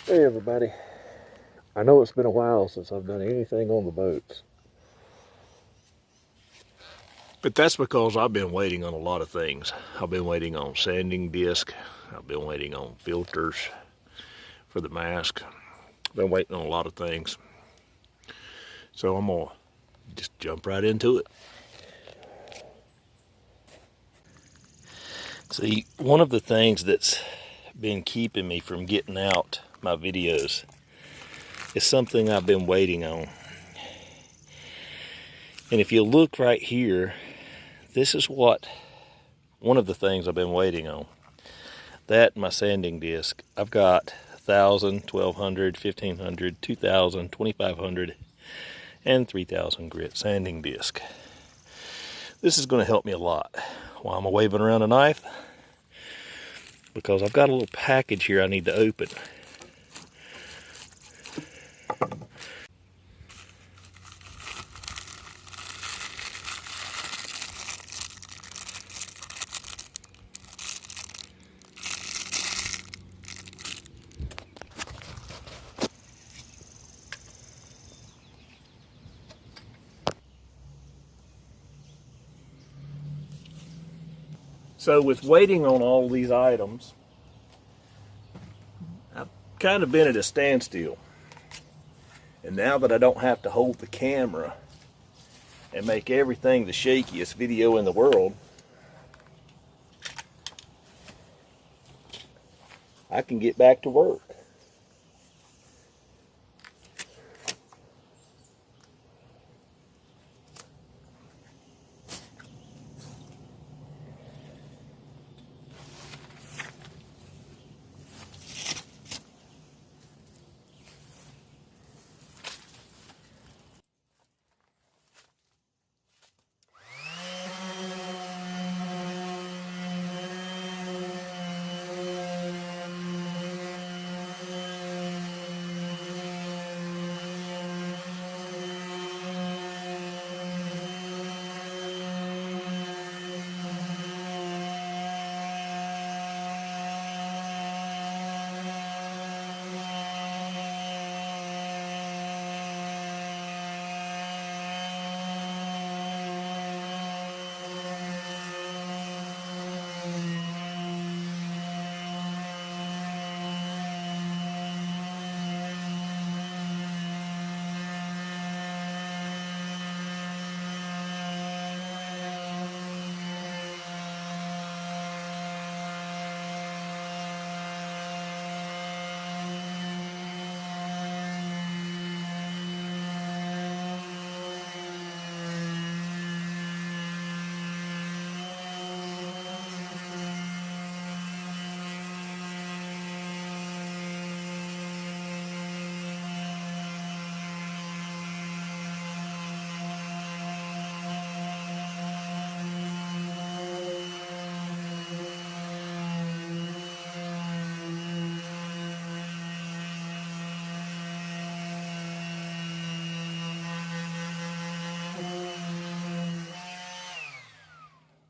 Hey everybody. I know it's been a while since I've done anything on the boats. But that's because I've been waiting on a lot of things. I've been waiting on sanding disc. I've been waiting on filters for the mask. I've been waiting on a lot of things. So I'm going to just jump right into it. See, one of the things that's been keeping me from getting out my videos is something I've been waiting on. And if you look right here, this is one of the things I've been waiting on. That, my sanding disc. I've got 1,000, 1,200, 1,500, 2,000, 2,500, and 3,000 grit sanding disc. This is going to help me a lot while I'm waving around a knife, because I've got a little package here I need to open. So with waiting on all these items, I've kind of been at a standstill. And now that I don't have to hold the camera and make everything the shakiest video in the world, I can get back to work.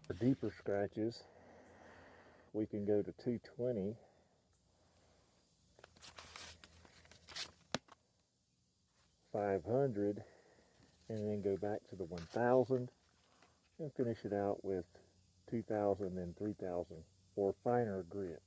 For deeper scratches, we can go to 220, 500, and then go back to the 1,000 and finish it out with 2,000 and 3,000 for finer grit.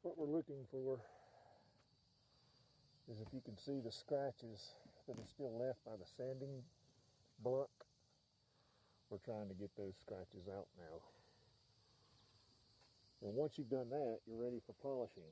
what we're looking for is, if you can see the scratches that are still left by the sanding block, we're trying to get those scratches out now. And once you've done that, you're ready for polishing.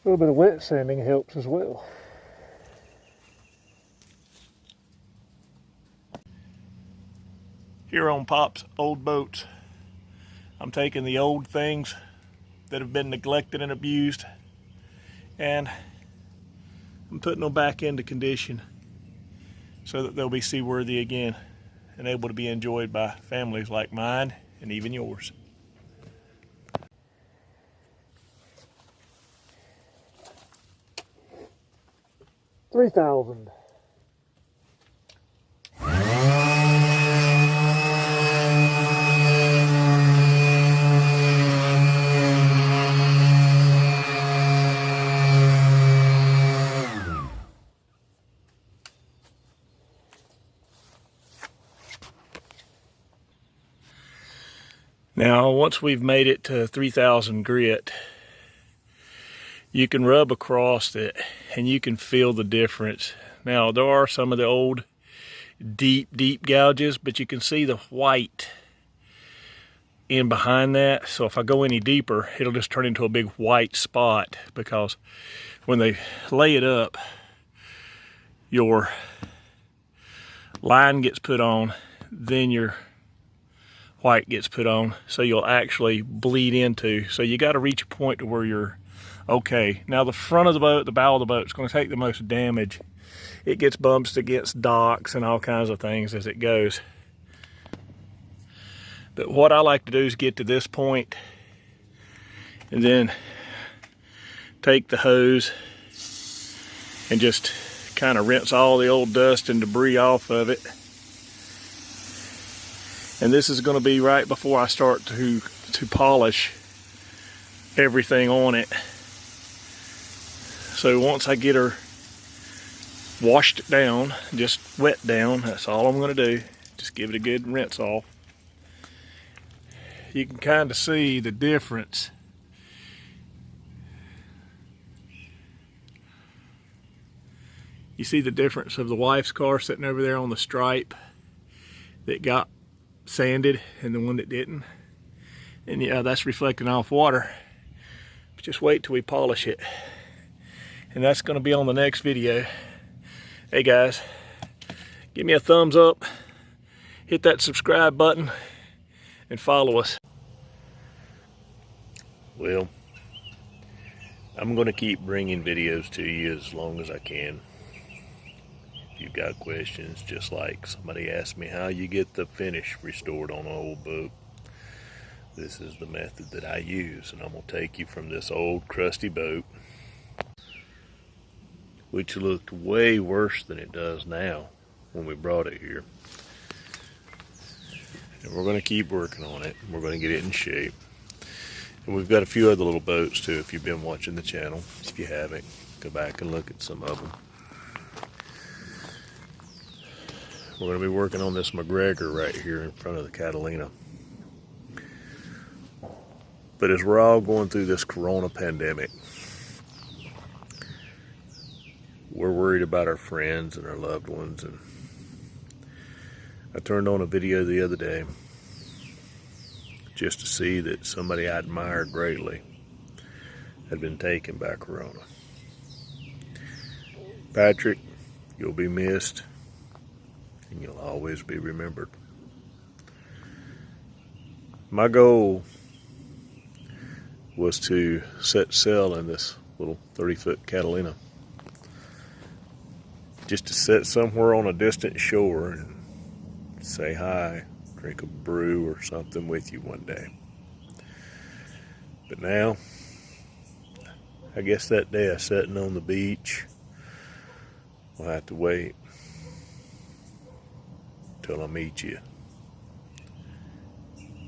A little bit of wet sanding helps as well. Here on Pop's old boats, I'm taking the old things that have been neglected and abused, and I'm putting them back into condition so that they'll be seaworthy again and able to be enjoyed by families like mine and even yours. $3,000. Now, once we've made it to 3,000 grit, you can rub across it and you can feel the difference. Now, there are some of the old deep gouges, but you can see the white in behind that. So if I go any deeper, it'll just turn into a big white spot, because when they lay it up, your line gets put on, then your white gets put on, so you'll actually bleed into. So you got to reach a point to where you're okay. Now the front of the boat, the bow of the boat, is going to take the most damage. It gets bumps against docks and all kinds of things as it goes. But what I like to do is get to this point and then take the hose and just kind of rinse all the old dust and debris off of it. And this is going to be right before I start to polish everything on it. So once I get her washed down, just wet down, that's all I'm going to do. Just give it a good rinse off. You can kind of see the difference. You see the difference of the wife's car sitting over there on the stripe that got sanded and the one that didn't. And yeah, that's reflecting off water. But just wait till we polish it. And that's going to be on the next video. Hey guys, give me a thumbs up, hit that subscribe button, and follow us. Well, I'm going to keep bringing videos to you as long as I can. If you've got questions, just like somebody asked me how you get the finish restored on an old boat, this is the method that I use. And I'm going to take you from this old crusty boat, which looked way worse than it does now when we brought it here. And we're going to keep working on it. We're going to get it in shape. And we've got a few other little boats too, if you've been watching the channel. If you haven't, go back and look at some of them. We're going to be working on this McGregor right here in front of the Catalina. But as we're all going through this corona pandemic, we're worried about our friends and our loved ones. And I turned on a video the other day just to see that somebody I admired greatly had been taken by corona. Patrick, you'll be missed, and you'll always be remembered. My goal was to set sail in this little 30-foot Catalina, just to sit somewhere on a distant shore and say hi, drink a brew or something with you one day. But now, I guess that day of sitting on the beach, I'll have to wait till I meet you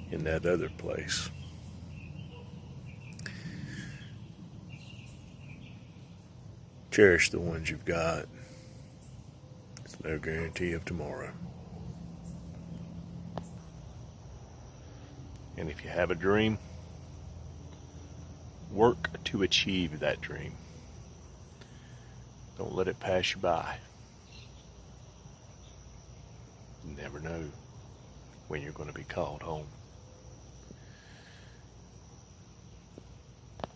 in that other place. Cherish the ones you've got. It's no guarantee of tomorrow. And if you have a dream, work to achieve that dream. Don't let it pass you by. You never know when you're going to be called home.